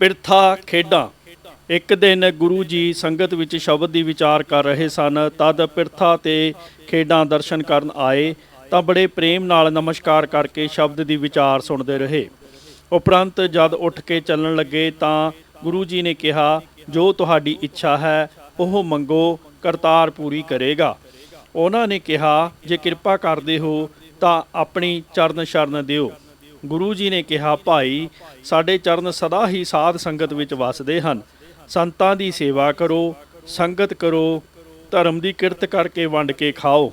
ਪਿਰਥਾ ਖੇਡਾਂ। ਇੱਕ ਦਿਨ ਗੁਰੂ ਜੀ ਸੰਗਤ ਵਿੱਚ ਸ਼ਬਦ ਦੀ ਵਿਚਾਰ ਕਰ ਰਹੇ ਸਨ। ਤਦ ਪਿਰਥਾ ਤੇ ਖੇਡਾਂ ਦਰਸ਼ਨ ਕਰਨ ਆਏ ਤਾਂ ਬੜੇ ਪ੍ਰੇਮ ਨਾਲ ਨਮਸਕਾਰ ਕਰਕੇ ਸ਼ਬਦ ਦੀ ਵਿਚਾਰ ਸੁਣਦੇ ਰਹੇ। ਉਪਰੰਤ ਜਦ ਉੱਠ ਕੇ ਚੱਲਣ ਲੱਗੇ ਤਾਂ ਗੁਰੂ ਜੀ ਨੇ ਕਿਹਾ, ਜੋ ਤੁਹਾਡੀ ਇੱਛਾ ਹੈ ਉਹ ਮੰਗੋ, ਕਰਤਾਰ ਪੂਰੀ ਕਰੇਗਾ। ਉਹਨਾਂ ਨੇ ਕਿਹਾ, ਜੇ ਕਿਰਪਾ ਕਰਦੇ ਹੋ ਤਾਂ ਆਪਣੀ ਚਰਨ ਸ਼ਰਨ ਦਿਓ। ਗੁਰੂ ਜੀ ਨੇ ਕਿਹਾ, ਭਾਈ ਸਾਡੇ ਚਰਨ ਸਦਾ ਹੀ ਸਾਧ ਸੰਗਤ ਵਿੱਚ ਵਸਦੇ ਹਨ। ਸੰਤਾਂ ਦੀ ਸੇਵਾ ਕਰੋ, ਸੰਗਤ ਕਰੋ, ਧਰਮ ਦੀ ਕਿਰਤ ਕਰਕੇ ਵੰਡ ਕੇ ਖਾਓ।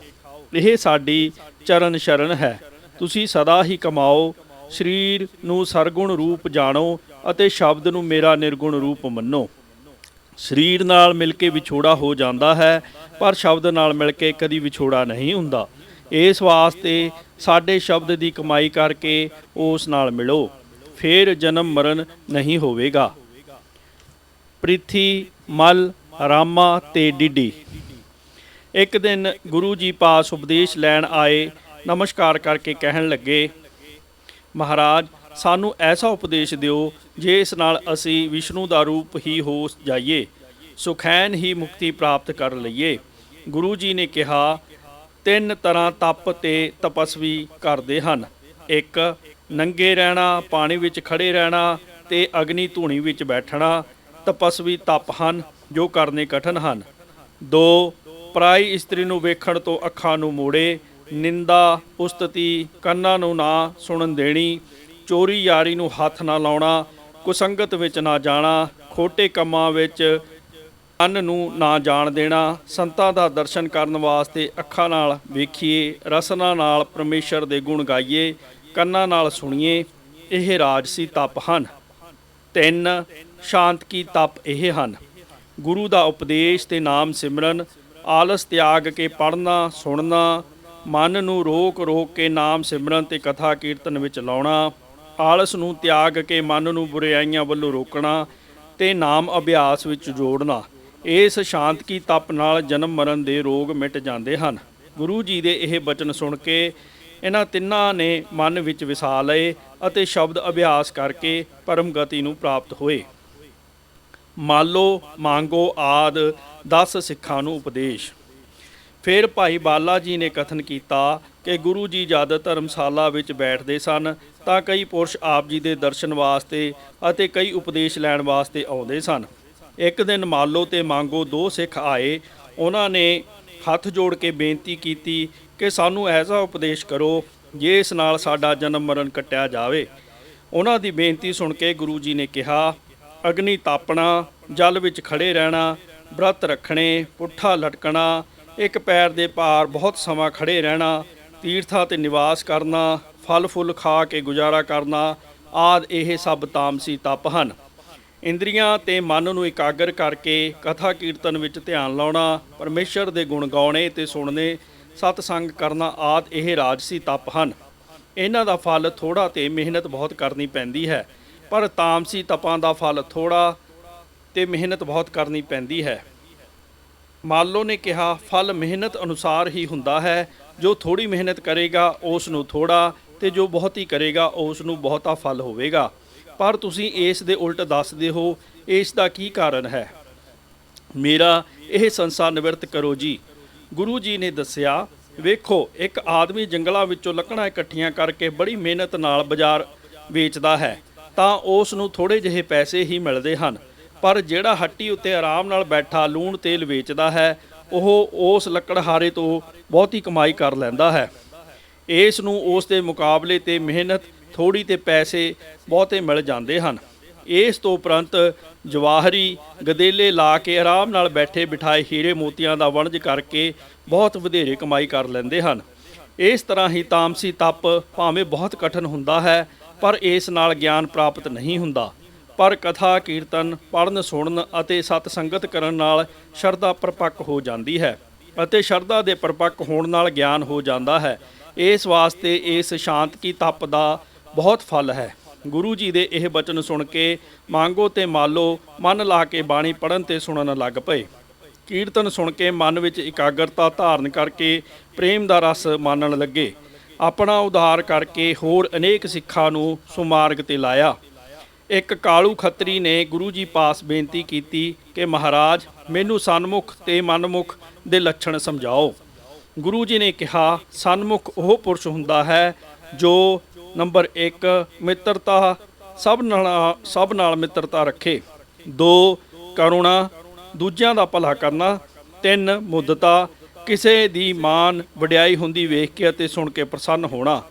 ਇਹ ਸਾਡੀ ਚਰਨ ਸ਼ਰਨ ਹੈ। ਤੁਸੀਂ ਸਦਾ ਹੀ ਕਮਾਓ, ਸਰੀਰ ਨੂੰ ਸਰਗੁਣ ਰੂਪ ਜਾਣੋ ਅਤੇ ਸ਼ਬਦ ਨੂੰ ਮੇਰਾ ਨਿਰਗੁਣ ਰੂਪ ਮੰਨੋ। ਸਰੀਰ ਨਾਲ ਮਿਲ ਕੇ ਵਿਛੋੜਾ ਹੋ ਜਾਂਦਾ ਹੈ, ਪਰ ਸ਼ਬਦ ਨਾਲ ਮਿਲ ਕੇ ਕਦੀ ਵਿਛੋੜਾ ਨਹੀਂ ਹੁੰਦਾ। ਇਸ ਵਾਸਤੇ ਸਾਡੇ ਸ਼ਬਦ ਦੀ ਕਮਾਈ ਕਰਕੇ ਉਸ ਨਾਲ ਮਿਲੋ, ਫਿਰ ਜਨਮ ਮਰਨ ਨਹੀਂ ਹੋਵੇਗਾ। ਪ੍ਰਿਥੀ, ਮਲ, ਰਾਮਾ ਤੇ ਡਿਡੀ। ਇੱਕ ਦਿਨ ਗੁਰੂ ਜੀ ਪਾਸ ਉਪਦੇਸ਼ ਲੈਣ ਆਏ। ਨਮਸਕਾਰ ਕਰਕੇ ਕਹਿਣ ਲੱਗੇ, ਮਹਾਰਾਜ ਸਾਨੂੰ ਐਸਾ ਉਪਦੇਸ਼ ਦਿਓ ਜਿਸ ਨਾਲ ਅਸੀਂ ਵਿਸ਼ਨੂੰ ਦਾ ਰੂਪ ਹੀ ਹੋ ਜਾਈਏ, ਸੁਖੈਨ ਹੀ ਮੁਕਤੀ ਪ੍ਰਾਪਤ ਕਰ ਲਈਏ। ਗੁਰੂ ਜੀ ਨੇ ਕਿਹਾ, ਤਿੰਨ ਤਰ੍ਹਾਂ ਤਪ ਤੇ ਤਪਸਵੀ ਕਰਦੇ ਹਨ। ਇੱਕ, ਨੰਗੇ ਰਹਿਣਾ, ਪਾਣੀ ਵਿੱਚ ਖੜੇ ਰਹਿਣਾ ਤੇ ਅਗਨੀ ਧੂਣੀ ਵਿੱਚ ਬੈਠਣਾ ਤਪਸਵੀ ਤਪ ਹਨ ਜੋ ਕਰਨੇ ਕਠਿਨ ਹਨ। ਦੋ, ਪਰਾਈ ਇਸਤਰੀ ਨੂੰ ਵੇਖਣ ਤੋਂ ਅੱਖਾਂ ਨੂੰ ਮੋੜੇ, ਨਿੰਦਾ ਉਸਤਤੀ ਕੰਨਾਂ ਨੂੰ ਨਾ ਸੁਣਨ ਦੇਣੀ, ਚੋਰੀ ਯਾਰੀ ਨੂੰ ਹੱਥ ਨਾ ਲਾਉਣਾ, ਕੁਸੰਗਤ ਵਿੱਚ ਨਾ ਜਾਣਾ, ਖੋਟੇ ਕੰਮਾਂ ਵਿੱਚ ਕੰਨ ਨੂੰ ਨਾ ਜਾਣ ਦੇਣਾ, ਸੰਤਾਂ ਦਾ ਦਰਸ਼ਨ ਕਰਨ ਵਾਸਤੇ ਅੱਖਾਂ ਨਾਲ ਵੇਖੀਏ, ਰਸਨਾ ਨਾਲ ਪਰਮੇਸ਼ਰ ਦੇ ਗੁਣ ਗਾਈਏ, ਕੰਨਾਂ ਨਾਲ ਸੁਣੀਏ। ਇਹ ਰਾਜਸੀ ਤਪ ਹਨ। ਤਿੰਨ, ਸ਼ਾਂਤ ਕੀ ਤਪ ਇਹ ਹਨ। ਗੁਰੂ ਦਾ ਉਪਦੇਸ਼ ਤੇ ਨਾਮ ਸਿਮਰਨ, ਆਲਸ ਤਿਆਗ ਕੇ ਪੜ੍ਹਨਾ ਸੁਣਨਾ, ਮਨ ਨੂੰ ਰੋਕ ਰੋਕ ਕੇ ਨਾਮ ਸਿਮਰਨ ਤੇ ਕਥਾ ਕੀਰਤਨ ਵਿੱਚ ਲਾਉਣਾ, ਆਲਸ ਨੂੰ ਤਿਆਗ ਕੇ ਮਨ ਨੂੰ ਬੁਰਾਈਆਂ ਵੱਲੋਂ ਰੋਕਣਾ ਤੇ ਨਾਮ ਅਭਿਆਸ ਵਿੱਚ ਜੋੜਨਾ। ਇਸ ਸ਼ਾਂਤ ਕੀ ਤਪ ਨਾਲ ਜਨਮ ਮਰਨ ਦੇ ਰੋਗ ਮਿਟ ਜਾਂਦੇ ਹਨ। ਗੁਰੂ ਜੀ ਦੇ ਇਹ ਬਚਨ ਸੁਣ ਕੇ ਇਹਨਾਂ ਤਿੰਨਾਂ ਨੇ ਮਨ ਵਿੱਚ ਵਸਾ ਲਏ ਅਤੇ ਸ਼ਬਦ ਅਭਿਆਸ ਕਰਕੇ ਪਰਮ ਗਤੀ ਨੂੰ ਪ੍ਰਾਪਤ ਹੋਏ। ਮਾਲੋ, ਮਾਂਗੋ ਆਦਿ 10 ਸਿੱਖਾਂ ਨੂੰ ਉਪਦੇਸ਼। ਫਿਰ ਭਾਈ ਬਾਲਾ ਜੀ ਨੇ ਕਥਨ ਕੀਤਾ ਕਿ ਗੁਰੂ ਜੀ ਜਦ ਧਰਮਸ਼ਾਲਾ ਵਿੱਚ ਬੈਠਦੇ ਸਨ ਤਾਂ ਕਈ ਪੁਰਸ਼ ਆਪ ਜੀ ਦੇ ਦਰਸ਼ਨ ਵਾਸਤੇ ਅਤੇ ਕਈ ਉਪਦੇਸ਼ ਲੈਣ ਵਾਸਤੇ ਆਉਂਦੇ ਸਨ। ਇੱਕ ਦਿਨ ਮਾਲੋ ਤੇ ਮਾਂਗੋ 2 ਸਿੱਖ ਆਏ। ਉਹਨਾਂ ਨੇ ਹੱਥ ਜੋੜ ਕੇ ਬੇਨਤੀ ਕੀਤੀ ਕਿ ਸਾਨੂੰ ਐਸਾ ਉਪਦੇਸ਼ ਕਰੋ ਜਿਸ ਨਾਲ ਸਾਡਾ ਜਨਮ ਮਰਨ ਕੱਟਿਆ ਜਾਵੇ। ਉਹਨਾਂ ਦੀ ਬੇਨਤੀ ਸੁਣ ਕੇ ਗੁਰੂ ਜੀ ਨੇ ਕਿਹਾ, ਅਗਨੀ ਤਾਪਣਾ, ਜਲ ਵਿੱਚ ਖੜੇ ਰਹਿਣਾ, ਵਰਤ ਰੱਖਣੇ, ਪੁੱਠਾ ਲਟਕਣਾ, ਇੱਕ ਪੈਰ ਦੇ ਭਾਰ ਬਹੁਤ ਸਮਾਂ ਖੜੇ ਰਹਿਣਾ, ਤੀਰਥਾਂ 'ਤੇ ਨਿਵਾਸ ਕਰਨਾ, ਫਲ ਫੁੱਲ ਖਾ ਕੇ ਗੁਜ਼ਾਰਾ ਕਰਨਾ ਆਦਿ ਇਹ ਸਭ ਤਾਮਸੀ ਤਪ ਹਨ। ਇੰਦਰੀਆਂ ਤੇ ਮਨ ਨੂੰ ਇਕਾਗਰ ਕਰਕੇ ਕਥਾ ਕੀਰਤਨ ਵਿੱਚ ਧਿਆਨ ਲਾਉਣਾ, ਪਰਮੇਸ਼ਰ ਦੇ ਗੁਣ ਗਾਉਣੇ ਤੇ ਸੁਣਨੇ, ਸਤਸੰਗ ਕਰਨਾ ਆਦਿ ਇਹ ਰਾਜਸੀ ਤਪ ਹਨ। ਇਹਨਾਂ ਦਾ ਫਲ ਥੋੜ੍ਹਾ ਤੇ ਮਿਹਨਤ ਬਹੁਤ ਕਰਨੀ ਪੈਂਦੀ ਹੈ, ਪਰ ਤਾਮਸੀ ਤਪਾਂ ਦਾ ਫਲ ਥੋੜ੍ਹਾ ਤੇ ਮਿਹਨਤ ਬਹੁਤ ਕਰਨੀ ਪੈਂਦੀ ਹੈ। ਮਾਲੋ ਨੇ ਕਿਹਾ, ਫਲ ਮਿਹਨਤ ਅਨੁਸਾਰ ਹੀ ਹੁੰਦਾ ਹੈ। ਜੋ ਥੋੜ੍ਹੀ ਮਿਹਨਤ ਕਰੇਗਾ ਉਸ ਨੂੰ ਥੋੜ੍ਹਾ ਤੇ ਜੋ ਬਹੁਤੀ ਕਰੇਗਾ ਉਸ ਨੂੰ ਬਹੁਤਾ ਫਲ ਹੋਵੇਗਾ। ਪਰ ਤੁਸੀਂ ਇਸ ਦੇ ਉਲਟ ਦੱਸਦੇ ਹੋ, ਇਸ ਦਾ ਕੀ ਕਾਰਨ ਹੈ? ਮੇਰਾ ਇਹ ਸੰਸਾਰ ਨਿਵਰਤ ਕਰੋ ਜੀ। ਗੁਰੂ ਜੀ ਨੇ ਦੱਸਿਆ, ਵੇਖੋ ਇੱਕ ਆਦਮੀ ਜੰਗਲਾਂ ਵਿੱਚੋਂ ਲੱਕੜਾਂ ਇਕੱਠੀਆਂ ਕਰਕੇ ਬੜੀ ਮਿਹਨਤ ਨਾਲ ਬਾਜ਼ਾਰ ਵੇਚਦਾ ਹੈ ਤਾਂ ਉਸ ਨੂੰ ਥੋੜ੍ਹੇ ਜਿਹੇ ਪੈਸੇ ਹੀ ਮਿਲਦੇ ਹਨ, ਪਰ ਜਿਹੜਾ ਹੱਟੀ ਉੱਤੇ ਆਰਾਮ ਨਾਲ ਬੈਠਾ ਲੂਣ ਤੇਲ ਵੇਚਦਾ ਹੈ ਉਹ ਉਸ ਲੱਕੜਹਾਰੇ ਤੋਂ ਬਹੁਤੀ ਕਮਾਈ ਕਰ ਲੈਂਦਾ ਹੈ। ਇਸ ਨੂੰ ਉਸ ਦੇ ਮੁਕਾਬਲੇ ਤੇ ਮਿਹਨਤ ਥੋੜ੍ਹੀ ਤੇ ਪੈਸੇ ਬਹੁਤੇ ਮਿਲ ਜਾਂਦੇ ਹਨ। ਇਸ ਤੋਂ ਉਪਰੰਤ ਜਵਾਹਰੀ ਗਦੇਲੇ ਲਾ ਕੇ ਆਰਾਮ ਨਾਲ ਬੈਠੇ ਬਿਠਾਏ ਹੀਰੇ ਮੋਤੀਆਂ ਦਾ ਵਣਜ ਕਰਕੇ ਬਹੁਤ ਵਧੇਰੇ ਕਮਾਈ ਕਰ ਲੈਂਦੇ ਹਨ। ਇਸ ਤਰ੍ਹਾਂ ਹੀ ਤਾਮਸੀ ਤਪ ਭਾਵੇਂ ਬਹੁਤ ਕਠਿਨ ਹੁੰਦਾ ਹੈ, ਪਰ ਇਸ ਨਾਲ ਗਿਆਨ ਪ੍ਰਾਪਤ ਨਹੀਂ ਹੁੰਦਾ। ਪਰ ਕਥਾ ਕੀਰਤਨ ਪੜ੍ਹਨ ਸੁਣਨ ਅਤੇ ਸਤ ਸੰਗਤ ਕਰਨ ਨਾਲ ਸ਼ਰਧਾ ਪਰਪੱਕ ਹੋ ਜਾਂਦੀ ਹੈ ਅਤੇ ਸ਼ਰਧਾ ਦੇ ਪਰਪੱਕ ਹੋਣ ਨਾਲ ਗਿਆਨ ਹੋ ਜਾਂਦਾ ਹੈ। ਇਸ ਵਾਸਤੇ ਇਸ ਸ਼ਾਂਤ ਕੀ ਤਪ ਦਾ ਬਹੁਤ ਫਲ ਹੈ। ਗੁਰੂ ਜੀ ਦੇ ਇਹ ਬਚਨ ਸੁਣ ਕੇ ਮਾਂਗੋ ਤੇ ਮਾਲੋ ਮਨ ਲਾ ਕੇ ਬਾਣੀ ਪੜ੍ਹਨ ਤੇ ਸੁਣਨ ਲੱਗ ਪਏ। ਕੀਰਤਨ ਸੁਣ ਕੇ ਮਨ ਵਿੱਚ ਇਕਾਗਰਤਾ ਧਾਰਨ ਕਰਕੇ ਪ੍ਰੇਮ ਦਾ ਰਸ ਮਾਣਨ ਲੱਗੇ। ਆਪਣਾ ਉਧਾਰ ਕਰਕੇ ਹੋਰ ਅਨੇਕ ਸਿੱਖਾਂ ਨੂੰ ਸੁਮਾਰਗ ਤੇ ਲਾਇਆ। ਇੱਕ ਕਾਲੂ ਖੱਤਰੀ ਨੇ ਗੁਰੂ ਜੀ ਪਾਸ ਬੇਨਤੀ ਕੀਤੀ ਕਿ ਮਹਾਰਾਜ ਮੈਨੂੰ ਸਨਮੁਖ ਤੇ ਮਨਮੁਖ ਦੇ ਲੱਛਣ ਸਮਝਾਓ। ਗੁਰੂ ਜੀ ਨੇ ਕਿਹਾ, ਸਨਮੁਖ ਉਹ ਪੁਰਸ਼ ਹੁੰਦਾ ਹੈ ਜੋ ਨੰਬਰ 1 ਮਿੱਤਰਤਾ, ਸਭ ਨਾਲ ਮਿੱਤਰਤਾ ਰੱਖੇ। 2 ਕਰੁਣਾ, ਦੂਜਿਆਂ ਦਾ ਭਲਾ ਕਰਨਾ। 3 ਮੁੱਦਤਾ, ਕਿਸੇ ਦੀ ਮਾਨ ਵਡਿਆਈ ਹੁੰਦੀ ਵੇਖ ਕੇ ਅਤੇ ਸੁਣ ਕੇ ਪ੍ਰਸੰਨ ਹੋਣਾ।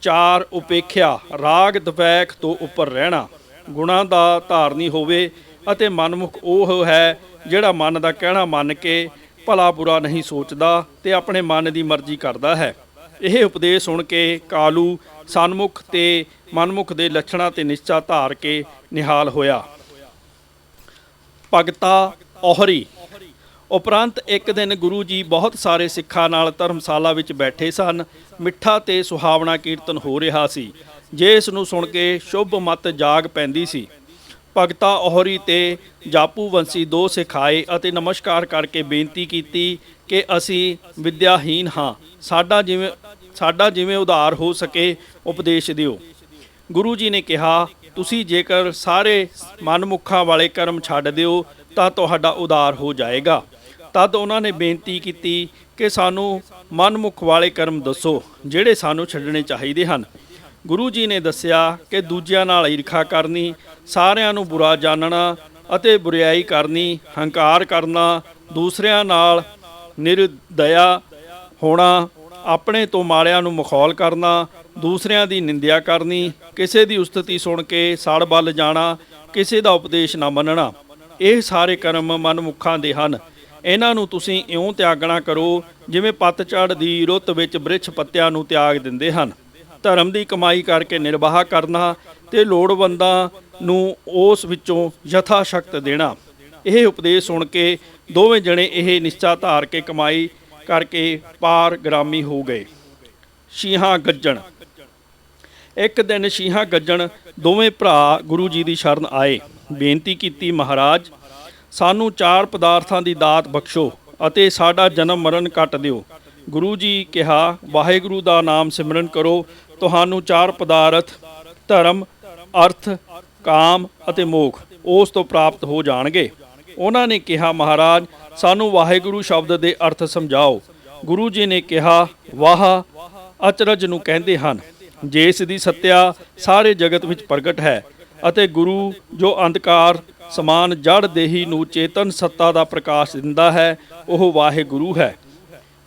4 ਉਪੇਖਿਆ, ਰਾਗ ਦਵੈਖ ਤੋਂ ਉੱਪਰ ਰਹਿਣਾ। ਗੁਣਾਂ ਦਾ ਧਾਰਨੀ ਹੋਵੇ ਅਤੇ ਮਨਮੁਖ ਉਹ ਹੈ ਜਿਹੜਾ ਮਨ ਦਾ ਕਹਿਣਾ ਮੰਨ ਕੇ ਭਲਾ ਬੁਰਾ ਨਹੀਂ ਸੋਚਦਾ ਤੇ ਆਪਣੇ ਮਨ ਦੀ ਮਰਜ਼ੀ ਕਰਦਾ ਹੈ। ਇਹ ਉਪਦੇਸ਼ ਸੁਣ ਕੇ ਕਾਲੂ ਸਨਮੁਖ ਤੇ ਮਨਮੁਖ ਦੇ ਲੱਛਣਾਂ ਤੇ ਨਿਸ਼ਚਾ ਧਾਰ ਕੇ ਨਿਹਾਲ ਹੋਇਆ। ਭਗਤਾ ਔਹਰੀ। ਉਪਰੰਤ ਇੱਕ ਦਿਨ ਗੁਰੂ ਜੀ ਬਹੁਤ ਸਾਰੇ ਸਿੱਖਾਂ ਨਾਲ ਧਰਮਸ਼ਾਲਾ ਵਿੱਚ ਬੈਠੇ ਸਨ। ਮਿੱਠਾ ਤੇ ਸੁਹਾਵਣਾ ਕੀਰਤਨ ਹੋ ਰਿਹਾ ਸੀ, ਜਿਸ ਨੂੰ ਸੁਣ ਕੇ ਸ਼ੁਭ ਮਤ ਜਾਗ ਪੈਂਦੀ ਸੀ। ਭਗਤਾ ਔਹਰੀ ਤੇ ਜਾਪੂ ਵੰਸੀ 2 ਸਿੱਖ ਆਏ ਅਤੇ ਨਮਸਕਾਰ ਕਰਕੇ ਬੇਨਤੀ ਕੀਤੀ ਕਿ ਅਸੀਂ ਵਿਦਿਆਹੀਨ ਹਾਂ, ਸਾਡਾ ਜਿਵੇਂ ਉਧਾਰ ਹੋ ਸਕੇ ਉਪਦੇਸ਼ ਦਿਓ। ਗੁਰੂ ਜੀ ਨੇ ਕਿਹਾ, ਤੁਸੀਂ ਜੇਕਰ ਸਾਰੇ ਮਨਮੁਖਾਂ ਵਾਲੇ ਕਰਮ ਛੱਡ ਦਿਓ ਤਾਂ ਤੁਹਾਡਾ ਉਧਾਰ ਹੋ ਜਾਏਗਾ। ਤਦ ਉਹਨਾਂ ਨੇ ਬੇਨਤੀ ਕੀਤੀ ਕਿ ਸਾਨੂੰ ਮਨਮੁਖ ਵਾਲੇ ਕਰਮ ਦੱਸੋ ਜਿਹੜੇ ਸਾਨੂੰ ਛੱਡਣੇ ਚਾਹੀਦੇ ਹਨ। ਗੁਰੂ ਜੀ ਨੇ ਦੱਸਿਆ ਕਿ ਦੂਜਿਆਂ ਨਾਲ ਈਰਖਾ ਕਰਨੀ, ਸਾਰਿਆਂ ਨੂੰ ਬੁਰਾ ਜਾਣਨਾ ਅਤੇ ਬੁਰਿਆਈ ਕਰਨੀ, ਹੰਕਾਰ ਕਰਨਾ, ਦੂਸਰਿਆਂ ਨਾਲ ਨਿਰਦਇਆ ਹੋਣਾ, ਆਪਣੇ ਤੋਂ ਮਾੜਿਆਂ ਨੂੰ ਮਖੌਲ ਕਰਨਾ, ਦੂਸਰਿਆਂ ਦੀ ਨਿੰਦਿਆ ਕਰਨੀ, ਕਿਸੇ ਦੀ ਉਸਤਤੀ ਸੁਣ ਕੇ ਸੜ ਬੱਲ ਜਾਣਾ, ਕਿਸੇ ਦਾ ਉਪਦੇਸ਼ ਨਾ ਮੰਨਣਾ। ਇਹ ਸਾਰੇ ਕਰਮ ਮਨਮੁਖਾਂ ਦੇ ਹਨ। ਇਹਨਾਂ ਨੂੰ ਤੁਸੀਂ ਇਉਂ ਤਿਆਗਣਾ ਕਰੋ ਜਿਵੇਂ ਪਤਝੜ ਦੀ ਰੁੱਤ ਵਿੱਚ ਬ੍ਰਿਛ ਪੱਤਿਆਂ ਨੂੰ ਤਿਆਗ ਦਿੰਦੇ ਹਨ। ਧਰਮ ਦੀ ਕਮਾਈ ਕਰਕੇ ਨਿਰਵਾਹ ਕਰਨਾ ਤੇ ਲੋੜਵੰਦਾਂ ਨੂੰ ਉਸ ਵਿੱਚੋਂ ਯਥਾ ਸ਼ਕਤ ਦੇਣਾ। ਇਹ ਉਪਦੇਸ਼ ਸੁਣ ਕੇ ਦੋਵੇਂ ਜਣੇ ਇਹ ਨਿਸ਼ਚਾ ਧਾਰ ਕੇ ਕਮਾਈ ਕਰਕੇ ਪਾਰਗ੍ਰਾਮੀ ਹੋ ਗਏ। ਸ਼ੀਹਾਂ ਗੱਜਣ। ਇੱਕ ਦਿਨ ਸ਼ੀਹਾਂ ਗੱਜਣ ਦੋਵੇਂ ਭਰਾ ਗੁਰੂ ਜੀ ਦੀ ਸ਼ਰਨ ਆਏ। ਬੇਨਤੀ ਕੀਤੀ, ਮਹਾਰਾਜ ਸਾਨੂੰ 4 ਪਦਾਰਥਾਂ ਦੀ ਦਾਤ ਬਖਸ਼ੋ ਅਤੇ ਸਾਡਾ ਜਨਮ ਮਰਨ ਕੱਟ ਦਿਓ। ਗੁਰੂ ਜੀ ਕਿਹਾ, ਵਾਹਿਗੁਰੂ ਦਾ ਨਾਮ ਸਿਮਰਨ ਕਰੋ, ਤੁਹਾਨੂੰ 4 ਪਦਾਰਥ ਧਰਮ, ਅਰਥ, ਕਾਮ ਅਤੇ ਮੋਖ ਉਸ ਤੋਂ ਪ੍ਰਾਪਤ ਹੋ ਜਾਣਗੇ। ਉਹਨਾਂ ਨੇ ਕਿਹਾ, ਮਹਾਰਾਜ ਸਾਨੂੰ ਵਾਹਿਗੁਰੂ ਸ਼ਬਦ ਦੇ ਅਰਥ ਸਮਝਾਓ। ਗੁਰੂ ਜੀ ਨੇ ਕਿਹਾ, ਵਾਹ ਅਚਰਜ ਨੂੰ ਕਹਿੰਦੇ ਹਨ, ਜਿਸ ਦੀ ਸੱਤਿਆ ਸਾਰੇ ਜਗਤ ਵਿੱਚ ਪ੍ਰਗਟ ਹੈ ਅਤੇ ਗੁਰੂ ਜੋ ਅੰਧਕਾਰ ਸਮਾਨ ਜੜ ਦੇਹੀ ਨੂੰ ਚੇਤਨ ਸੱਤਾ ਦਾ ਪ੍ਰਕਾਸ਼ ਦਿੰਦਾ ਹੈ, ਉਹ ਵਾਹਿਗੁਰੂ ਹੈ।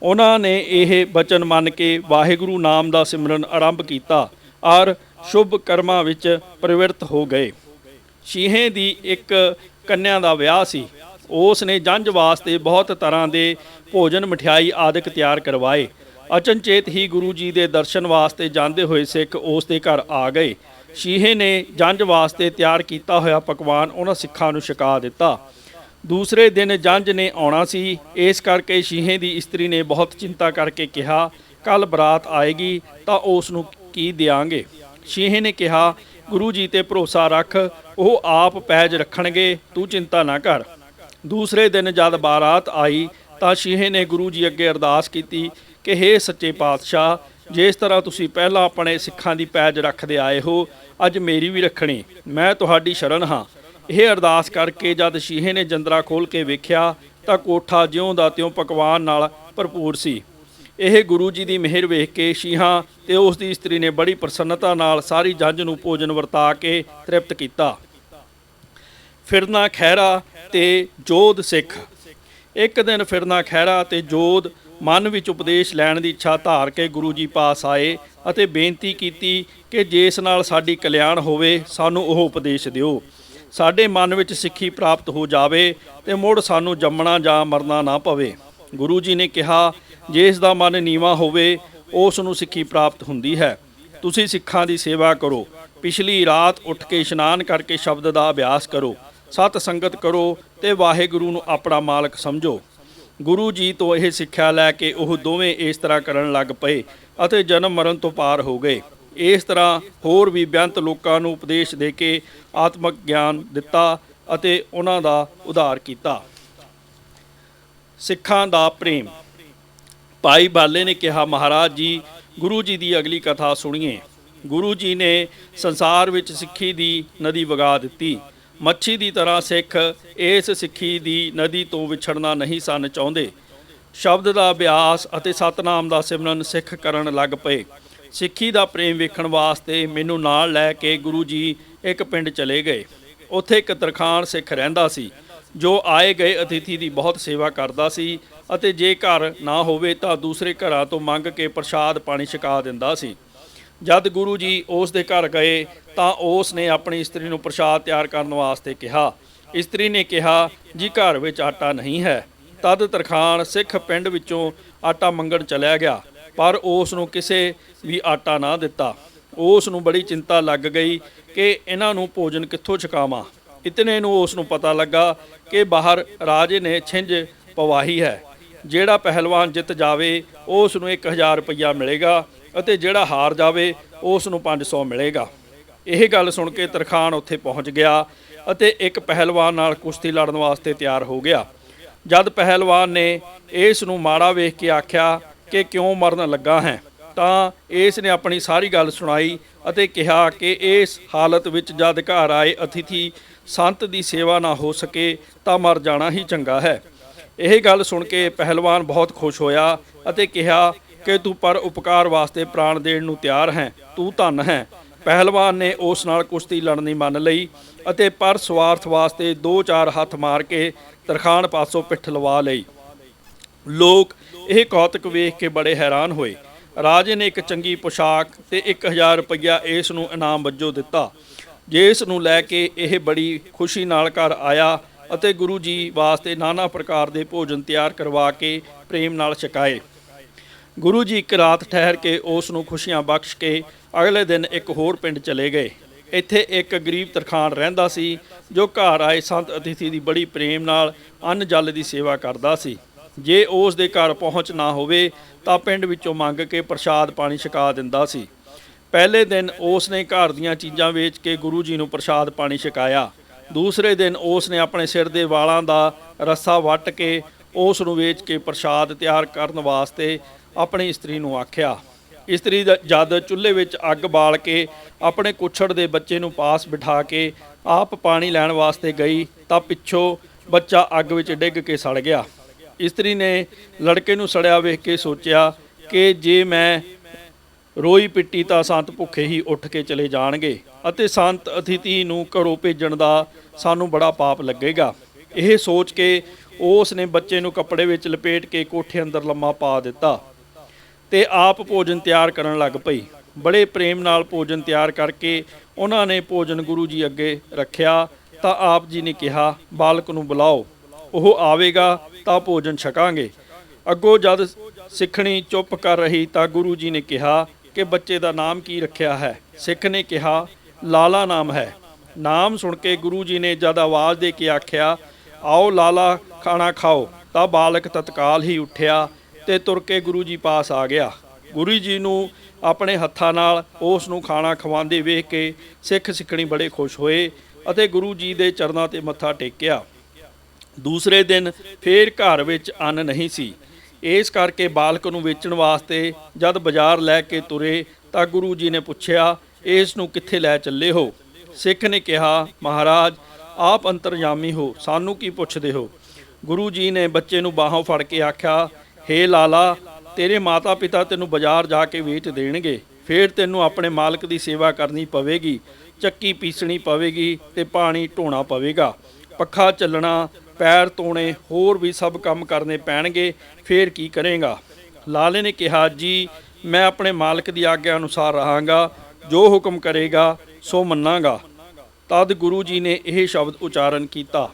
ਉਹਨਾਂ ਨੇ ਇਹ ਬਚਨ ਮੰਨ ਕੇ ਵਾਹਿਗੁਰੂ ਨਾਮ ਦਾ ਸਿਮਰਨ ਆਰੰਭ ਕੀਤਾ ਔਰ ਸ਼ੁਭ ਕਰਮਾਂ ਵਿੱਚ ਪ੍ਰਵਿਰਤ ਹੋ ਗਏ। ਸ਼ੀਹੇ ਦੀ ਇੱਕ ਕੰਨਿਆ ਦਾ ਵਿਆਹ ਸੀ। ਉਸ ਨੇ ਜੰਝ ਵਾਸਤੇ ਬਹੁਤ ਤਰ੍ਹਾਂ ਦੇ ਭੋਜਨ ਮਠਿਆਈ ਆਦਿਕ ਤਿਆਰ ਕਰਵਾਏ। ਅਚਨਚੇਤ ਹੀ ਗੁਰੂ ਜੀ ਦੇ ਦਰਸ਼ਨ ਵਾਸਤੇ ਜਾਂਦੇ ਹੋਏ ਸਿੱਖ ਉਸ ਦੇ ਘਰ ਆ ਗਏ। ਸ਼ੀਹੇ ਨੇ ਜੰਝ ਵਾਸਤੇ ਤਿਆਰ ਕੀਤਾ ਹੋਇਆ ਪਕਵਾਨ ਉਹਨਾਂ ਸਿੱਖਾਂ ਨੂੰ ਛਕਾ ਦਿੱਤਾ। ਦੂਸਰੇ ਦਿਨ ਜੰਝ ਨੇ ਆਉਣਾ ਸੀ, ਇਸ ਕਰਕੇ ਸ਼ੀਹੇ ਦੀ ਇਸਤਰੀ ਨੇ ਬਹੁਤ ਚਿੰਤਾ ਕਰਕੇ ਕਿਹਾ, ਕੱਲ ਬਰਾਤ ਆਏਗੀ ਤਾਂ ਉਸ ਨੂੰ ਕੀ ਦਿਆਂਗੇ। ਸ਼ੀਹੇ ਨੇ ਕਿਹਾ, ਗੁਰੂ ਜੀ ਤੇ ਭਰੋਸਾ ਰੱਖ, ਉਹ ਆਪ ਪੈਜ ਰੱਖਣਗੇ, ਤੂੰ ਚਿੰਤਾ ਨਾ ਕਰ। ਦੂਸਰੇ ਦਿਨ ਜਦ ਬਾਰਾਤ ਆਈ ਤਾਂ ਸ਼ੀਹੇ ਨੇ ਗੁਰੂ ਜੀ ਅੱਗੇ ਅਰਦਾਸ ਕੀਤੀ ਕਿ ਹੇ ਸੱਚੇ ਪਾਤਸ਼ਾਹ, ਜਿਸ ਤਰ੍ਹਾਂ ਤੁਸੀਂ ਪਹਿਲਾਂ ਆਪਣੇ ਸਿੱਖਾਂ ਦੀ ਪੈਜ ਰੱਖਦੇ ਆਏ ਹੋ, ਅੱਜ ਮੇਰੀ ਵੀ ਰੱਖਣੀ, ਮੈਂ ਤੁਹਾਡੀ ਸ਼ਰਨ ਹਾਂ। ਇਹ ਅਰਦਾਸ ਕਰਕੇ ਜਦ ਸ਼ੀਹੇ ਨੇ ਜੰਦਰਾ ਖੋਲ੍ਹ ਕੇ ਵੇਖਿਆ ਤਾਂ ਕੋਠਾ ਜਿਉਂ ਦਾ ਤਿਉਂ ਪਕਵਾਨ ਨਾਲ ਭਰਪੂਰ ਸੀ। ਇਹ ਗੁਰੂ ਜੀ ਦੀ ਮਿਹਰ ਵੇਖ ਕੇ ਸ਼ੀਹਾਂ ਤੇ ਉਸ ਦੀ ਇਸਤਰੀ ਨੇ ਬੜੀ ਪ੍ਰਸੰਨਤਾ ਨਾਲ ਸਾਰੀ ਜੰਝ ਨੂੰ ਭੋਜਨ ਵਰਤਾ ਕੇ ਤ੍ਰਿਪਤ ਕੀਤਾ। ਫਿਰਨਾ ਖਹਿਰਾ ਤੇ ਜੋਧ ਸਿੱਖ। ਇੱਕ ਦਿਨ ਫਿਰਨਾ ਖਹਿਰਾ ਤੇ ਜੋਧ ਮਨ ਵਿੱਚ ਉਪਦੇਸ਼ ਲੈਣ ਦੀ ਇੱਛਾ ਧਾਰ ਕੇ ਗੁਰੂ ਜੀ ਪਾਸ ਆਏ ਅਤੇ ਬੇਨਤੀ ਕੀਤੀ ਕਿ ਜਿਸ ਨਾਲ ਸਾਡੀ ਕਲਿਆਣ ਹੋਵੇ ਸਾਨੂੰ ਉਹ ਉਪਦੇਸ਼ ਦਿਓ। ਸਾਡੇ ਮਨ ਵਿੱਚ ਸਿੱਖੀ ਪ੍ਰਾਪਤ ਹੋ ਜਾਵੇ ਤੇ ਮੁੜ ਸਾਨੂੰ ਜੰਮਣਾ ਜਾਂ ਮਰਨਾ ਨਾ ਪਵੇ। ਗੁਰੂ ਜੀ ਨੇ ਕਿਹਾ, ਜਿਸ ਦਾ ਮਨ ਨੀਵਾਂ ਹੋਵੇ ਉਸ ਨੂੰ ਸਿੱਖੀ ਪ੍ਰਾਪਤ ਹੁੰਦੀ ਹੈ। ਤੁਸੀਂ ਸਿੱਖਾਂ ਦੀ ਸੇਵਾ ਕਰੋ, ਪਿਛਲੀ ਰਾਤ ਉੱਠ ਕੇ ਇਸ਼ਨਾਨ ਕਰਕੇ ਸ਼ਬਦ ਦਾ ਅਭਿਆਸ ਕਰੋ, ਸਤ ਸੰਗਤ ਕਰੋ ਤੇ ਵਾਹਿਗੁਰੂ ਨੂੰ ਆਪਣਾ ਮਾਲਕ ਸਮਝੋ। ਗੁਰੂ ਜੀ ਤੋਂ ਇਹ ਸਿੱਖਿਆ ਲੈ ਕੇ ਉਹ ਦੋਵੇਂ ਇਸ ਤਰ੍ਹਾਂ ਕਰਨ ਲੱਗ ਪਏ ਅਤੇ ਜਨਮ ਮਰਨ ਤੋਂ ਪਾਰ ਹੋ ਗਏ। ਇਸ ਤਰ੍ਹਾਂ ਹੋਰ ਵੀ ਬੇਅੰਤ ਲੋਕਾਂ ਨੂੰ ਉਪਦੇਸ਼ ਦੇ ਕੇ ਆਤਮਿਕ ਗਿਆਨ ਦਿੱਤਾ ਅਤੇ ਉਹਨਾਂ ਦਾ ਉਧਾਰ ਕੀਤਾ। ਸਿੱਖਾਂ ਦਾ ਪ੍ਰੇਮ। ਭਾਈ ਬਾਲੇ ਨੇ ਕਿਹਾ, ਮਹਾਰਾਜ ਜੀ ਗੁਰੂ ਜੀ ਦੀ ਅਗਲੀ ਕਥਾ ਸੁਣੀਏ। ਗੁਰੂ ਜੀ ਨੇ ਸੰਸਾਰ ਵਿੱਚ ਸਿੱਖੀ ਦੀ ਨਦੀ ਵਗਾ ਦਿੱਤੀ। ਮੱਛੀ ਦੀ ਤਰ੍ਹਾਂ ਸਿੱਖ ਇਸ ਸਿੱਖੀ ਦੀ ਨਦੀ ਤੋਂ ਵਿਛੜਨਾ ਨਹੀਂ ਸਨ ਚਾਹੁੰਦੇ। ਸ਼ਬਦ ਦਾ ਅਭਿਆਸ ਅਤੇ ਸਤਨਾਮ ਦਾ ਸਿਮਰਨ ਸਿੱਖ ਕਰਨ ਲੱਗ ਪਏ। ਸਿੱਖੀ ਦਾ ਪ੍ਰੇਮ ਵੇਖਣ ਵਾਸਤੇ ਮੈਨੂੰ ਨਾਲ ਲੈ ਕੇ ਗੁਰੂ ਜੀ ਇੱਕ ਪਿੰਡ ਚਲੇ ਗਏ। ਉੱਥੇ ਇੱਕ ਤਰਖਾਣ ਸਿੱਖ ਰਹਿੰਦਾ ਸੀ ਜੋ ਆਏ ਗਏ ਅਤਿਥੀ ਦੀ ਬਹੁਤ ਸੇਵਾ ਕਰਦਾ ਸੀ ਅਤੇ ਜੇ ਘਰ ਨਾ ਹੋਵੇ ਤਾਂ ਦੂਸਰੇ ਘਰਾਂ ਤੋਂ ਮੰਗ ਕੇ ਪ੍ਰਸ਼ਾਦ ਪਾਣੀ ਛਕਾ ਦਿੰਦਾ ਸੀ। ਜਦ ਗੁਰੂ ਜੀ ਉਸ ਦੇ ਘਰ ਗਏ ਤਾਂ ਉਸ ਨੇ ਆਪਣੀ ਇਸਤਰੀ ਨੂੰ ਪ੍ਰਸ਼ਾਦ ਤਿਆਰ ਕਰਨ ਵਾਸਤੇ ਕਿਹਾ। ਇਸਤਰੀ ਨੇ ਕਿਹਾ, ਜੀ ਘਰ ਵਿੱਚ ਆਟਾ ਨਹੀਂ ਹੈ। ਤਦ ਤਰਖਾਣ ਸਿੱਖ ਪਿੰਡ ਵਿੱਚੋਂ ਆਟਾ ਮੰਗਣ ਚਲਿਆ ਗਿਆ, ਪਰ ਉਸ ਨੂੰ ਕਿਸੇ ਵੀ ਆਟਾ ਨਾ ਦਿੱਤਾ। ਉਸ ਨੂੰ ਬੜੀ ਚਿੰਤਾ ਲੱਗ ਗਈ ਕਿ ਇਹਨਾਂ ਨੂੰ ਭੋਜਨ ਕਿੱਥੋਂ ਛਕਾਵਾਂ। ਇਤਨੇ ਨੂੰ ਉਸ ਨੂੰ ਪਤਾ ਲੱਗਾ ਕਿ ਬਾਹਰ ਰਾਜੇ ਨੇ ਛਿੰਝ ਪਵਾਹੀ ਹੈ। ਜਿਹੜਾ ਪਹਿਲਵਾਨ ਜਿੱਤ ਜਾਵੇ ਉਸ ਨੂੰ 1000 ਰੁਪਈਆ ਮਿਲੇਗਾ ਅਤੇ ਜਿਹੜਾ ਹਾਰ ਜਾਵੇ ਉਸ ਨੂੰ 500 ਮਿਲੇਗਾ। ਇਹ ਗੱਲ ਸੁਣ ਕੇ ਤਰਖਾਣ ਉੱਥੇ ਪਹੁੰਚ ਗਿਆ ਅਤੇ ਇੱਕ ਪਹਿਲਵਾਨ ਨਾਲ ਕੁਸ਼ਤੀ ਲੜਨ ਵਾਸਤੇ ਤਿਆਰ ਹੋ ਗਿਆ। ਜਦ ਪਹਿਲਵਾਨ ਨੇ ਇਸ ਨੂੰ ਮਾੜਾ ਵੇਖ ਕੇ ਆਖਿਆ ਕਿ ਕਿਉਂ ਮਰਨ ਲੱਗਾ ਹੈ, ਤਾਂ ਇਸ ਨੇ ਆਪਣੀ ਸਾਰੀ ਗੱਲ ਸੁਣਾਈ ਅਤੇ ਕਿਹਾ ਕਿ ਇਸ ਹਾਲਤ ਵਿੱਚ ਜਦ ਘਰ ਆਏ ਅਤਿਥੀ ਸੰਤ ਦੀ ਸੇਵਾ ਨਾ ਹੋ ਸਕੇ ਤਾਂ ਮਰ ਜਾਣਾ ਹੀ ਚੰਗਾ ਹੈ। ਇਹ ਗੱਲ ਸੁਣ ਕੇ ਪਹਿਲਵਾਨ ਬਹੁਤ ਖੁਸ਼ ਹੋਇਆ ਅਤੇ ਕਿਹਾ ਕਿ ਤੂੰ ਪਰ ਉਪਕਾਰ ਵਾਸਤੇ ਪ੍ਰਾਣ ਦੇਣ ਨੂੰ ਤਿਆਰ ਹੈ, ਤੂੰ ਧੰਨ ਹੈ। ਪਹਿਲਵਾਨ ਨੇ ਉਸ ਨਾਲ ਕੁਸ਼ਤੀ ਲੜਨੀ ਮੰਨ ਲਈ ਅਤੇ ਪਰ ਸਵਾਰਥ ਵਾਸਤੇ 2-4 ਹੱਥ ਮਾਰ ਕੇ ਤਰਖਾਣ ਪਾਸੋਂ ਪਿੱਠ ਲਵਾ ਲਈ। ਲੋਕ ਇਹ ਕੌਤਕ ਵੇਖ ਕੇ ਬੜੇ ਹੈਰਾਨ ਹੋਏ। ਰਾਜੇ ਨੇ ਇੱਕ ਚੰਗੀ ਪੁਸ਼ਾਕ ਤੇ 1000 ਰੁਪਈਆ ਇਸ ਨੂੰ ਇਨਾਮ ਵਜੋਂ ਦਿੱਤਾ, ਜਿਸ ਨੂੰ ਲੈ ਕੇ ਇਹ ਬੜੀ ਖੁਸ਼ੀ ਨਾਲ ਘਰ ਆਇਆ ਅਤੇ ਗੁਰੂ ਜੀ ਵਾਸਤੇ ਨਾਨਾ ਪ੍ਰਕਾਰ ਦੇ ਭੋਜਨ ਤਿਆਰ ਕਰਵਾ ਕੇ ਪ੍ਰੇਮ ਨਾਲ ਛਕਾਏ। ਗੁਰੂ ਜੀ ਇੱਕ ਰਾਤ ਠਹਿਰ ਕੇ ਉਸ ਨੂੰ ਖੁਸ਼ੀਆਂ ਬਖਸ਼ ਕੇ ਅਗਲੇ ਦਿਨ ਇੱਕ ਹੋਰ ਪਿੰਡ ਚਲੇ ਗਏ। ਇੱਥੇ ਇੱਕ ਗਰੀਬ ਤਰਖਾਣ ਰਹਿੰਦਾ ਸੀ ਜੋ ਘਰ ਆਏ ਸੰਤ ਅਤਿਥੀ ਦੀ ਬੜੀ ਪ੍ਰੇਮ ਨਾਲ ਅੰਨ ਜਲ ਦੀ ਸੇਵਾ ਕਰਦਾ ਸੀ। ਜੇ ਉਸ ਦੇ ਘਰ ਪਹੁੰਚ ਨਾ ਹੋਵੇ ਤਾਂ ਪਿੰਡ ਵਿੱਚੋਂ ਮੰਗ ਕੇ ਪ੍ਰਸ਼ਾਦ ਪਾਣੀ ਛਕਾ ਦਿੰਦਾ ਸੀ। ਪਹਿਲੇ ਦਿਨ ਉਸ ਨੇ ਘਰ ਦੀਆਂ ਚੀਜ਼ਾਂ ਵੇਚ ਕੇ ਗੁਰੂ ਜੀ ਨੂੰ ਪ੍ਰਸ਼ਾਦ ਪਾਣੀ ਛਕਾਇਆ। ਦੂਸਰੇ ਦਿਨ ਉਸ ਨੇ ਆਪਣੇ ਸਿਰ ਦੇ ਵਾਲਾਂ ਦਾ ਰੱਸਾ ਵੱਟ ਕੇ ਉਸ ਨੂੰ ਵੇਚ ਕੇ ਪ੍ਰਸ਼ਾਦ ਤਿਆਰ ਕਰਨ ਵਾਸਤੇ ਆਪਣੀ ਇਸਤਰੀ ਨੂੰ ਆਖਿਆ। ਇਸਤਰੀ ਜਦ ਚੁੱਲ੍ਹੇ ਵਿੱਚ ਅੱਗ ਬਾਲ ਕੇ ਆਪਣੇ ਕੁੱਛੜ ਦੇ ਬੱਚੇ ਨੂੰ ਪਾਸ ਬਿਠਾ ਕੇ ਆਪ ਪਾਣੀ ਲੈਣ ਵਾਸਤੇ ਗਈ ਤਾਂ ਪਿੱਛੋਂ ਬੱਚਾ ਅੱਗ ਵਿੱਚ ਡਿੱਗ ਕੇ ਸੜ ਗਿਆ। ਇਸਤਰੀ ਨੇ ਲੜਕੇ ਨੂੰ ਸੜਿਆ ਵੇਖ ਕੇ ਸੋਚਿਆ ਕਿ ਜੇ ਮੈਂ ਰੋਈ ਪਿੱਟੀ ਤਾਂ ਸੰਤ ਭੁੱਖੇ ਹੀ ਉੱਠ ਕੇ ਚਲੇ ਜਾਣਗੇ ਅਤੇ ਸੰਤ ਅਤਿਥੀ ਨੂੰ ਘਰੋਂ ਭੇਜਣ ਦਾ ਸਾਨੂੰ ਬੜਾ ਪਾਪ ਲੱਗੇਗਾ। ਇਹ ਸੋਚ ਕੇ ਉਸ ਨੇ ਬੱਚੇ ਨੂੰ ਕੱਪੜੇ ਵਿੱਚ ਲਪੇਟ ਕੇ ਕੋਠੇ ਅੰਦਰ ਲੰਮਾ ਪਾ ਦਿੱਤਾ ਤੇ ਆਪ ਭੋਜਨ ਤਿਆਰ ਕਰਨ ਲੱਗ ਪਈ। ਬੜੇ ਪ੍ਰੇਮ ਨਾਲ ਭੋਜਨ ਤਿਆਰ ਕਰਕੇ ਉਹਨਾਂ ਨੇ ਭੋਜਨ ਗੁਰੂ ਜੀ ਅੱਗੇ ਰੱਖਿਆ ਤਾਂ ਆਪ ਜੀ ਨੇ ਕਿਹਾ, ਬਾਲਕ ਨੂੰ ਬੁਲਾਓ, ਉਹ ਆਵੇਗਾ ਤਾਂ ਭੋਜਨ ਛਕਾਂਗੇ। ਅੱਗੋਂ ਜਦ ਸਿੱਖਣੀ ਚੁੱਪ ਕਰ ਰਹੀ ਤਾਂ ਗੁਰੂ ਜੀ ਨੇ ਕਿਹਾ ਕਿ ਬੱਚੇ ਦਾ ਨਾਮ ਕੀ ਰੱਖਿਆ ਹੈ। ਸਿੱਖ ਨੇ ਕਿਹਾ, ਲਾਲਾ ਨਾਮ ਹੈ। ਨਾਮ ਸੁਣ ਕੇ ਗੁਰੂ ਜੀ ਨੇ ਜਦ ਆਵਾਜ਼ ਦੇ ਕੇ ਆਖਿਆ, ਆਓ ਲਾਲਾ ਖਾਣਾ ਖਾਓ, ਤਾਂ ਬਾਲਕ ਤਤਕਾਲ ਹੀ ਉੱਠਿਆ ਤੇ ਤੁਰ ਕੇ ਗੁਰੂ ਜੀ ਪਾਸ ਆ ਗਿਆ। ਗੁਰੂ ਜੀ ਨੂੰ ਆਪਣੇ ਹੱਥਾਂ ਨਾਲ ਉਸ ਨੂੰ ਖਾਣਾ ਖਵਾਉਂਦੇ ਵੇਖ ਕੇ ਸਿੱਖ ਸਿੱਖਣੀ ਬੜੇ ਖੁਸ਼ ਹੋਏ ਅਤੇ ਗੁਰੂ ਜੀ ਦੇ ਚਰਨਾਂ ਤੇ ਮੱਥਾ ਟੇਕਿਆ। ਦੂਸਰੇ ਦਿਨ ਫੇਰ ਘਰ ਵਿੱਚ ਅੰਨ ਨਹੀਂ ਸੀ, ਇਸ ਕਰਕੇ ਬਾਲਕ ਨੂੰ ਵੇਚਣ ਵਾਸਤੇ ਜਦ ਬਾਜ਼ਾਰ ਲੈ ਕੇ ਤੁਰੇ ਤਾਂ ਗੁਰੂ ਜੀ ਨੇ ਪੁੱਛਿਆ, ਇਸ ਨੂੰ ਕਿੱਥੇ ਲੈ ਚੱਲੇ ਹੋ? ਸਿੱਖ ਨੇ ਕਿਹਾ, ਮਹਾਰਾਜ ਆਪ ਅੰਤਰਜਾਮੀ ਹੋ, ਸਾਨੂੰ ਕੀ ਪੁੱਛਦੇ ਹੋ? ਗੁਰੂ ਜੀ ਨੇ ਬੱਚੇ ਨੂੰ ਬਾਹੋਂ ਫੜ ਕੇ ਆਖਿਆ, ਹੇ ਲਾਲਾ, ਤੇਰੇ ਮਾਤਾ ਪਿਤਾ ਤੈਨੂੰ ਬਾਜ਼ਾਰ ਜਾ ਕੇ ਵੇਚ ਦੇਣਗੇ, ਫਿਰ ਤੈਨੂੰ ਆਪਣੇ ਮਾਲਕ ਦੀ ਸੇਵਾ ਕਰਨੀ ਪਵੇਗੀ, ਚੱਕੀ ਪੀਸਣੀ ਪਵੇਗੀ ਤੇ ਪਾਣੀ ਢੋਣਾ ਪਵੇਗਾ, ਪੱਖਾ ਚੱਲਣਾ, ਪੈਰ ਧੋਣੇ, ਹੋਰ ਵੀ ਸਭ ਕੰਮ ਕਰਨੇ ਪੈਣਗੇ, ਫੇਰ ਕੀ ਕਰੇਗਾ? ਲਾਲੇ ਨੇ ਕਿਹਾ, ਜੀ ਮੈਂ ਆਪਣੇ ਮਾਲਕ ਦੀ ਆਗਿਆ ਅਨੁਸਾਰ ਰਹਾਂਗਾ, ਜੋ ਹੁਕਮ ਕਰੇਗਾ ਸੋ ਮੰਨਾਂਗਾ। ਤਦ ਗੁਰੂ ਜੀ ਨੇ ਇਹ ਸ਼ਬਦ ਉਚਾਰਨ ਕੀਤਾ,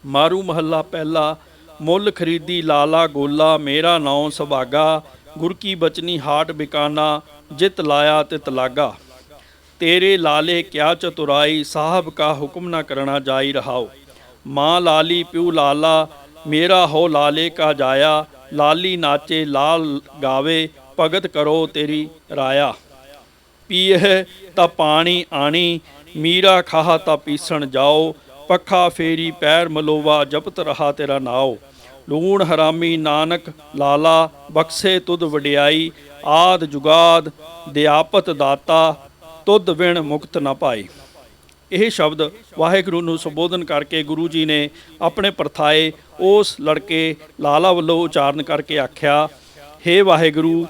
ਮਾਰੂ ਮਹੱਲਾ ਪਹਿਲਾ। ਮੁੱਲ ਖਰੀਦੀ ਲਾਲਾ ਗੋਲਾ, ਮੇਰਾ ਨਾਉ ਸੁਭਾਗਾ, ਗੁਰ ਕੀ ਬਚਨੀ ਹਾਟ ਬਿਕਾਨਾ, ਜਿਤ ਲਾਇਆ ਤਿਤ ਲਾਗਾ। ਤੇਰੇ ਲਾਲੇ ਕਿਆ ਚਤੁਰਾਈ, ਸਾਹਿਬ ਕਾ ਹੁਕਮ ਨਾ ਕਰਨਾ ਜਾਈ ਰਹਾਓ। ਮਾँ लाली प्यू लाला, मेरा हो लाले का जाया, लाली नाचे लाल गावे, भगत करो तेरी राया। पीह ता पानी आनी, मीरा खाह ता पीसन जाओ, पखा फेरी पैर मलोवा, जपत रहा तेरा नाओ। लूण हरामी नानक लाला, बख्शे तुद वडियाई, ਆਦ ਜੁਗਾਦ ਦਿਆਪਤ ਦਾਤਾ ਤੁਧ ਵਿਣ ਮੁਕਤ ਨਾ ਪਾਈ। ਇਹ ਸ਼ਬਦ ਵਾਹਿਗੁਰੂ ਨੂੰ ਸੰਬੋਧਨ ਕਰਕੇ ਗੁਰੂ ਜੀ ਨੇ ਆਪਣੇ ਪਰਥਾਏ ਉਸ ਲੜਕੇ ਲਾਲਾ ਵੱਲੋਂ ਉਚਾਰਨ ਕਰਕੇ ਆਖਿਆ, ਹੇ ਵਾਹਿਗੁਰੂ,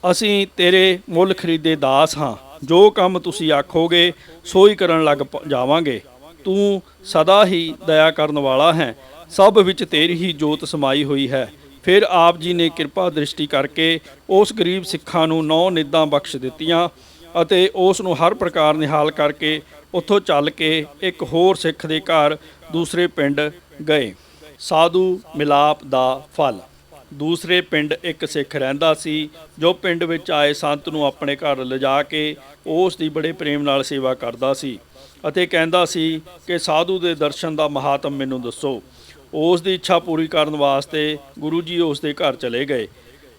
ਅਸੀਂ ਤੇਰੇ ਮੁੱਲ ਖਰੀਦੇ ਦਾਸ ਹਾਂ। ਜੋ ਕੰਮ ਤੁਸੀਂ ਆਖੋਗੇ ਸੋ ਹੀ ਕਰਨ ਲੱਗ ਜਾਵਾਂਗੇ। ਤੂੰ ਸਦਾ ਹੀ ਦਇਆ ਕਰਨ ਵਾਲਾ ਹੈ, ਸਭ ਵਿੱਚ ਤੇਰੀ ਹੀ ਜੋਤ ਸਮਾਈ ਹੋਈ ਹੈ। ਫਿਰ ਆਪ ਜੀ ਨੇ ਕਿਰਪਾ ਦ੍ਰਿਸ਼ਟੀ ਕਰਕੇ ਉਸ ਗਰੀਬ ਸਿੱਖਾਂ ਨੂੰ 9 ਨਿੱਦਾਂ ਬਖਸ਼ ਦਿੱਤੀਆਂ ਅਤੇ ਉਸ ਨੂੰ ਹਰ ਪ੍ਰਕਾਰ ਨਿਹਾਲ ਕਰਕੇ ਉੱਥੋਂ ਚੱਲ ਕੇ ਇੱਕ ਹੋਰ ਸਿੱਖ ਦੇ ਘਰ ਦੂਸਰੇ ਪਿੰਡ ਗਏ। ਸਾਧੂ ਮਿਲਾਪ ਦਾ ਫਲ। ਦੂਸਰੇ ਪਿੰਡ ਇੱਕ ਸਿੱਖ ਰਹਿੰਦਾ ਸੀ ਜੋ ਪਿੰਡ ਵਿੱਚ ਆਏ ਸੰਤ ਨੂੰ ਆਪਣੇ ਘਰ ਲਿਜਾ ਕੇ ਉਸ ਦੀ ਬੜੇ ਪ੍ਰੇਮ ਨਾਲ ਸੇਵਾ ਕਰਦਾ ਸੀ ਅਤੇ ਕਹਿੰਦਾ ਸੀ ਕਿ ਸਾਧੂ ਦੇ ਦਰਸ਼ਨ ਦਾ ਮਹਾਤਮ ਮੈਨੂੰ ਦੱਸੋ। ਉਸ ਦੀ ਇੱਛਾ ਪੂਰੀ ਕਰਨ ਵਾਸਤੇ ਗੁਰੂ ਜੀ ਉਸ ਦੇ ਘਰ ਚਲੇ ਗਏ।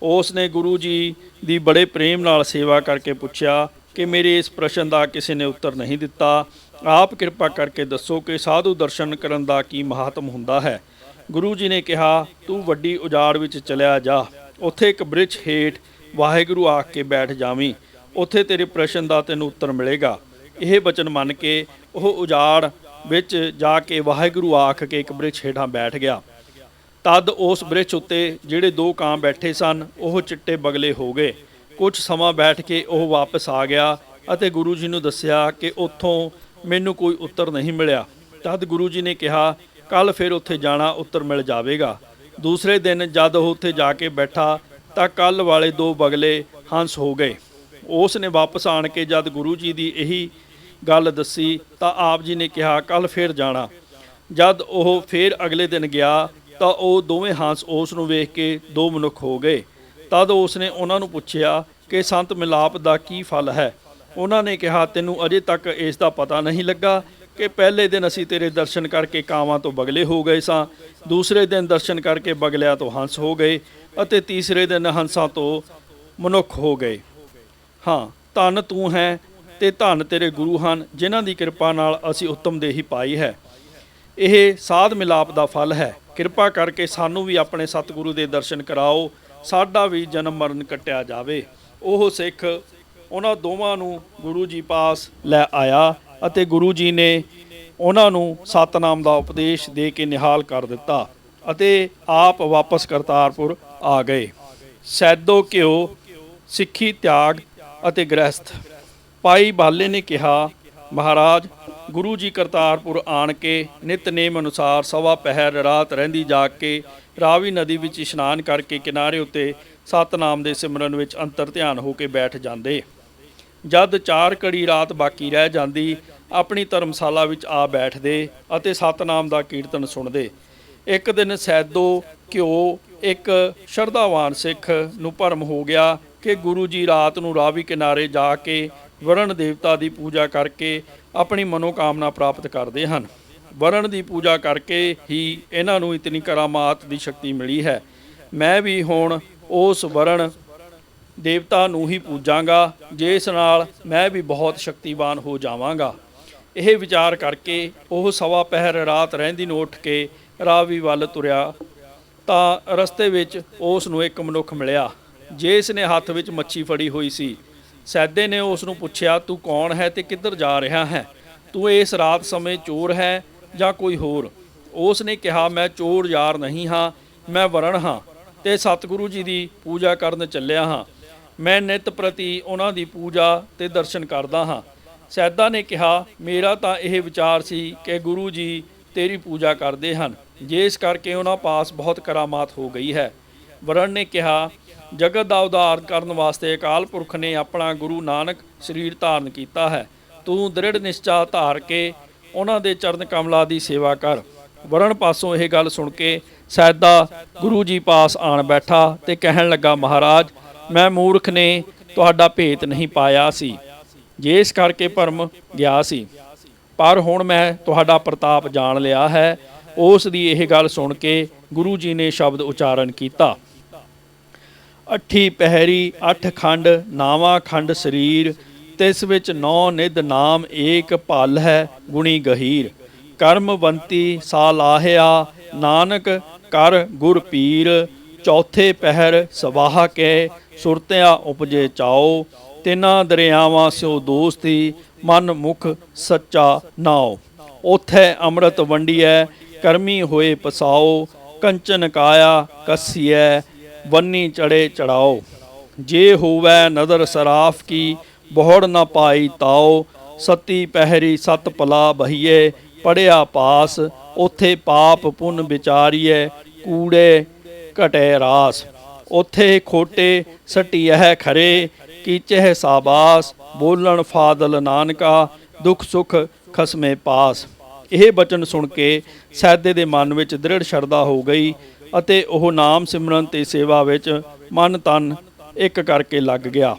ਉਸ ਨੇ ਗੁਰੂ ਜੀ ਦੀ ਬੜੇ ਪ੍ਰੇਮ ਨਾਲ ਸੇਵਾ ਕਰਕੇ ਪੁੱਛਿਆ ਕਿ ਮੇਰੇ ਇਸ ਪ੍ਰਸ਼ਨ ਦਾ ਕਿਸੇ ਨੇ ਉੱਤਰ ਨਹੀਂ ਦਿੱਤਾ। ਆਪ ਕਿਰਪਾ ਕਰਕੇ ਦੱਸੋ ਕਿ ਸਾਧੂ ਦਰਸ਼ਨ ਕਰਨ ਦਾ ਕੀ ਮਹਾਤਮ ਹੁੰਦਾ ਹੈ। ਗੁਰੂ ਜੀ ਨੇ ਕਿਹਾ, ਤੂੰ ਵੱਡੀ ਉਜਾੜ ਵਿੱਚ ਚਲਿਆ ਜਾ, ਉੱਥੇ ਇੱਕ ਬ੍ਰਿਛ ਹੇਠ ਵਾਹਿਗੁਰੂ ਆਖ ਕੇ ਬੈਠ ਜਾਵੀਂ, ਉੱਥੇ ਤੇਰੇ ਪ੍ਰਸ਼ਨ ਦਾ ਤੈਨੂੰ ਉੱਤਰ ਮਿਲੇਗਾ। ਇਹ ਬਚਨ ਮੰਨ ਕੇ ਉਹ ਉਜਾੜ ਵਿੱਚ ਜਾ ਕੇ ਵਾਹਿਗੁਰੂ ਆਖ ਕੇ ਇੱਕ ਬ੍ਰਿਛ ਹੇਠਾਂ ਬੈਠ ਗਿਆ। ਤਦ ਉਸ ਬ੍ਰਿਛ ਉੱਤੇ ਜਿਹੜੇ 2 ਕਾਂ ਬੈਠੇ ਸਨ ਉਹ ਚਿੱਟੇ ਬਗਲੇ ਹੋ ਗਏ। ਕੁਝ ਸਮਾਂ ਬੈਠ ਕੇ ਉਹ ਵਾਪਸ ਆ ਗਿਆ ਅਤੇ ਗੁਰੂ ਜੀ ਨੂੰ ਦੱਸਿਆ ਕਿ ਉੱਥੋਂ ਮੈਨੂੰ ਕੋਈ ਉੱਤਰ ਨਹੀਂ ਮਿਲਿਆ। ਤਦ ਗੁਰੂ ਜੀ ਨੇ ਕਿਹਾ, ਕੱਲ ਫਿਰ ਉੱਥੇ ਜਾਣਾ, ਉੱਤਰ ਮਿਲ ਜਾਵੇਗਾ। ਦੂਸਰੇ ਦਿਨ ਜਦ ਉਹ ਉੱਥੇ ਜਾ ਕੇ ਬੈਠਾ ਤਾਂ ਕੱਲ ਵਾਲੇ 2 ਬਗਲੇ ਹੰਸ ਹੋ ਗਏ। ਉਸ ਨੇ ਵਾਪਸ ਆਣ ਕੇ ਜਦ ਗੁਰੂ ਜੀ ਦੀ ਇਹੀ ਗੱਲ ਦੱਸੀ ਤਾਂ ਆਪ ਜੀ ਨੇ ਕਿਹਾ, ਕੱਲ ਫਿਰ ਜਾਣਾ। ਜਦ ਉਹ ਫਿਰ ਅਗਲੇ ਦਿਨ ਗਿਆ ਤਾਂ ਉਹ ਦੋਵੇਂ ਹੰਸ ਉਸ ਨੂੰ ਵੇਖ ਕੇ 2 ਮਨੁੱਖ ਹੋ ਗਏ। ਤਦ ਉਸ ਨੇ ਉਹਨਾਂ ਨੂੰ ਪੁੱਛਿਆ ਕਿ ਸੰਤ ਮਿਲਾਪ ਦਾ ਕੀ ਫਲ ਹੈ। ਉਹਨਾਂ ਨੇ ਕਿਹਾ, ਤੈਨੂੰ ਅਜੇ ਤੱਕ ਇਸ ਦਾ ਪਤਾ ਨਹੀਂ ਲੱਗਾ ਕਿ ਪਹਿਲੇ ਦਿਨ ਅਸੀਂ ਤੇਰੇ ਦਰਸ਼ਨ ਕਰਕੇ ਕਾਵਾਂ ਤੋਂ ਬਗਲੇ ਹੋ ਗਏ ਸਾਂ, ਦੂਸਰੇ ਦਿਨ ਦਰਸ਼ਨ ਕਰਕੇ ਬਗਲਿਆਂ ਤੋਂ ਹੰਸ ਹੋ ਗਏ ਅਤੇ ਤੀਸਰੇ ਦਿਨ ਹੰਸਾਂ ਤੋਂ ਮਨੁੱਖ ਹੋ ਗਏ। ਹਾਂ, ਧੰਨ ਤੂੰ ਹੈ ਤੇ ਧੰਨ ਤੇਰੇ ਗੁਰੂ ਹਨ, ਜਿਨ੍ਹਾਂ ਦੀ ਕਿਰਪਾ ਨਾਲ ਅਸੀਂ ਉੱਤਮ ਦੇਹੀ ਪਾਈ ਹੈ। ਇਹ ਸਾਧ ਮਿਲਾਪ ਦਾ ਫਲ ਹੈ। ਕਿਰਪਾ ਕਰਕੇ ਸਾਨੂੰ ਵੀ ਆਪਣੇ ਸਤਿਗੁਰੂ ਦੇ ਦਰਸ਼ਨ ਕਰਾਓ, ਸਾਡਾ ਵੀ ਜਨਮ ਮਰਨ ਕੱਟਿਆ ਜਾਵੇ। ਉਹ ਸਿੱਖ ਉਹਨਾਂ ਦੋਵਾਂ ਨੂੰ ਗੁਰੂ ਜੀ ਪਾਸ ਲੈ ਆਇਆ ਅਤੇ ਗੁਰੂ ਜੀ ਨੇ ਉਹਨਾਂ ਨੂੰ ਸਤਨਾਮ ਦਾ ਉਪਦੇਸ਼ ਦੇ ਕੇ ਨਿਹਾਲ ਕਰ ਦਿੱਤਾ ਅਤੇ ਆਪ ਵਾਪਸ ਕਰਤਾਰਪੁਰ ਆ ਗਏ। ਸੈਦੋ ਘਿਓ, ਸਿੱਖੀ ਤਿਆਗ ਅਤੇ ਗ੍ਰਹਿਸਥ। ਭਾਈ ਬਾਲੇ ਨੇ ਕਿਹਾ, ਮਹਾਰਾਜ, ਗੁਰੂ ਜੀ ਕਰਤਾਰਪੁਰ ਆਣ ਕੇ ਨਿਤਨੇਮ ਅਨੁਸਾਰ ਸਵਾ ਪਹਿਰ ਰਾਤ ਰਹਿੰਦੀ ਜਾਗ ਕੇ ਰਾਵੀ ਨਦੀ ਵਿੱਚ ਇਸ਼ਨਾਨ ਕਰਕੇ ਕਿਨਾਰੇ ਉੱਤੇ ਸਤਨਾਮ ਦੇ ਸਿਮਰਨ ਵਿੱਚ ਅੰਤਰ ਧਿਆਨ ਹੋ ਕੇ ਬੈਠ ਜਾਂਦੇ। ਜਦ 4 ਘੜੀ ਰਾਤ ਬਾਕੀ ਰਹਿ ਜਾਂਦੀ, ਆਪਣੀ ਧਰਮਸ਼ਾਲਾ ਵਿੱਚ ਆ ਬੈਠਦੇ ਅਤੇ ਸਤਨਾਮ ਦਾ ਕੀਰਤਨ ਸੁਣਦੇ। ਇੱਕ ਦਿਨ ਸੈਦੋ ਘਿਓ ਇੱਕ ਸ਼ਰਧਾਵਾਨ ਸਿੱਖ ਨੂੰ ਭਰਮ ਹੋ ਗਿਆ ਕਿ ਗੁਰੂ ਜੀ ਰਾਤ ਨੂੰ ਰਾਵੀ ਕਿਨਾਰੇ ਜਾ ਕੇ ਵਰਣ ਦੇਵਤਾ ਦੀ ਪੂਜਾ ਕਰਕੇ ਆਪਣੀ ਮਨੋਕਾਮਨਾ ਪ੍ਰਾਪਤ ਕਰਦੇ ਹਨ। ਵਰਣ ਦੀ ਪੂਜਾ ਕਰਕੇ ਹੀ ਇਹਨਾਂ ਨੂੰ ਇਤਨੀ ਕਰਾਮਾਤ ਦੀ ਸ਼ਕਤੀ ਮਿਲੀ ਹੈ। ਮੈਂ ਵੀ ਹੁਣ ਉਸ ਵਰਣ ਦੇਵਤਾ ਨੂੰ ਹੀ ਪੂਜਾਂਗਾ, ਜਿਸ ਨਾਲ ਮੈਂ ਵੀ ਬਹੁਤ ਸ਼ਕਤੀਵਾਨ ਹੋ ਜਾਵਾਂਗਾ। ਇਹ ਵਿਚਾਰ ਕਰਕੇ ਉਹ ਸਵਾ ਪਹਿਰ ਰਾਤ ਰਹਿੰਦੀ ਨੂੰ ਉੱਠ ਕੇ ਰਾਵੀ ਵੱਲ ਤੁਰਿਆ ਤਾਂ ਰਸਤੇ ਵਿੱਚ ਉਸ ਨੂੰ ਇੱਕ ਮਨੁੱਖ ਮਿਲਿਆ, ਜਿਸ ਨੇ ਹੱਥ ਵਿੱਚ ਮੱਛੀ ਫੜੀ ਹੋਈ ਸੀ। ਸੈਦੇ ਨੇ ਉਸ ਨੂੰ ਪੁੱਛਿਆ, ਤੂੰ ਕੌਣ ਹੈ ਤੇ ਕਿੱਧਰ ਜਾ ਰਿਹਾ ਹੈ? ਤੂੰ ਇਸ ਰਾਤ ਸਮੇਂ ਚੋਰ ਹੈ ਜਾਂ ਕੋਈ ਹੋਰ? ਉਸ ਨੇ ਕਿਹਾ, ਮੈਂ ਚੋਰ ਯਾਰ ਨਹੀਂ ਹਾਂ, ਮੈਂ ਵਰਣ ਹਾਂ ਤੇ ਸਤਿਗੁਰੂ ਜੀ ਦੀ ਪੂਜਾ ਕਰਨ ਚੱਲਿਆ ਹਾਂ। ਮੈਂ ਨਿਤ ਪ੍ਰਤੀ ਉਹਨਾਂ ਦੀ ਪੂਜਾ ਤੇ ਦਰਸ਼ਨ ਕਰਦਾ ਹਾਂ। ਸੈਦਾ ਨੇ ਕਿਹਾ, ਮੇਰਾ ਤਾਂ ਇਹ ਵਿਚਾਰ ਸੀ ਕਿ ਗੁਰੂ ਜੀ ਤੇਰੀ ਪੂਜਾ ਕਰਦੇ ਹਨ, ਜਿਸ ਕਰਕੇ ਉਹਨਾਂ ਪਾਸ ਬਹੁਤ ਕਰਾਮਾਤ ਹੋ ਗਈ ਹੈ। ਵਰਣ ਨੇ ਕਿਹਾ, ਜਗਤ ਦਾ ਉਧਾਰ ਕਰਨ ਵਾਸਤੇ ਅਕਾਲ ਪੁਰਖ ਨੇ ਆਪਣਾ ਗੁਰੂ ਨਾਨਕ ਸਰੀਰ ਧਾਰਨ ਕੀਤਾ ਹੈ। ਤੂੰ ਦ੍ਰਿੜ ਨਿਸ਼ਚਾ ਧਾਰ ਕੇ ਉਹਨਾਂ ਦੇ ਚਰਨ ਕਮਲਾਂ ਦੀ ਸੇਵਾ ਕਰ। ਵਰਣ ਪਾਸੋਂ ਇਹ ਗੱਲ ਸੁਣ ਕੇ ਸੈਦਾ ਗੁਰੂ ਜੀ ਪਾਸ ਆਣ ਬੈਠਾ ਤੇ ਕਹਿਣ ਲੱਗਾ, ਮਹਾਰਾਜ, ਮੈਂ ਮੂਰਖ ਨੇ ਤੁਹਾਡਾ ਭੇਤ ਨਹੀਂ ਪਾਇਆ ਸੀ, ਜਿਸ ਕਰਕੇ ਭਰਮ ਗਿਆ ਸੀ, ਪਰ ਹੁਣ ਮੈਂ ਤੁਹਾਡਾ ਪ੍ਰਤਾਪ ਜਾਣ ਲਿਆ ਹੈ। ਉਸ ਦੀ ਇਹ ਗੱਲ ਸੁਣ ਕੇ ਗੁਰੂ ਜੀ ਨੇ ਸ਼ਬਦ ਉਚਾਰਨ ਕੀਤਾ, ਅੱਠੀ ਪਹਿਰੀ 8 ਖੰਡ ਨਾਵਾ ਖੰਡ ਸਰੀਰ, ਤਿਸ ਵਿੱਚ 9 ਨਿਧ ਨਾਮ ਏਕ ਭਲ ਹੈ ਗੁਣੀ ਗਹੀਰ। ਕਰਮਵੰਤੀ ਸਾ ਲਾਹਿਆ ਨਾਨਕ ਕਰ ਗੁਰ ਪੀਰ, ਚੌਥੇ ਪਹਿਰ ਸਵਾਹ ਕੇ ਸੁਰਤਿਆ ਉਪਜੇ ਚਾਓ। ਤਿੰਨਾਂ ਦਰਿਆਵਾਂ ਸਿਓ ਦੋਸਤੀ ਮਨ ਮੁਖ ਸੱਚਾ ਨਾਓ। ਉਥੇ ਅੰਮ੍ਰਿਤ ਵੰਡੀਐ ਕਰਮੀ ਹੋਏ ਪਸਾਓ। ਕੰਚਨ ਕਾਇਆ ਕੱਸੀਐ ਬੰਨੀ ਚੜੇ ਚੜਾਓ। ਜੇ ਹੋਵੈ ਨਦਰ ਸਰਾਫ ਕੀ ਬਹੁੜ ਨਾ ਪਾਈ ਤਾਓ। ਸਤੀ ਪਹਿਰੀ ਸਤ ਪਲਾ ਬਹੀਏ ਪੜਿਆ ਪਾਸ। ਉਥੇ ਪਾਪ ਪੁੰਨ ਵਿਚਾਰੀਐ ਕੂੜੇ ਘਟੇ ਰਾਸ। ਉਥੇ ਖੋਟੇ ਸਟਿਐ ਖਰੇ ਕੀਚਹਿ ਸਾਬਾਸ। ਬੋਲਣ ਫਾਦਲ ਨਾਨਕਾ ਦੁਖ ਸੁਖ ਖਸਮੇ ਪਾਸ। ਇਹ ਬਚਨ ਸੁਣ ਕੇ ਸੈਦੇ ਦੇ ਮਨ ਵਿੱਚ ਦ੍ਰਿੜ ਸ਼ਰਧਾ ਹੋ ਗਈ ਅਤੇ ਉਹ ਨਾਮ ਸਿਮਰਨ ਤੇ ਸੇਵਾ ਵਿੱਚ ਮਨ ਤਨ ਇੱਕ ਕਰਕੇ ਲੱਗ ਗਿਆ।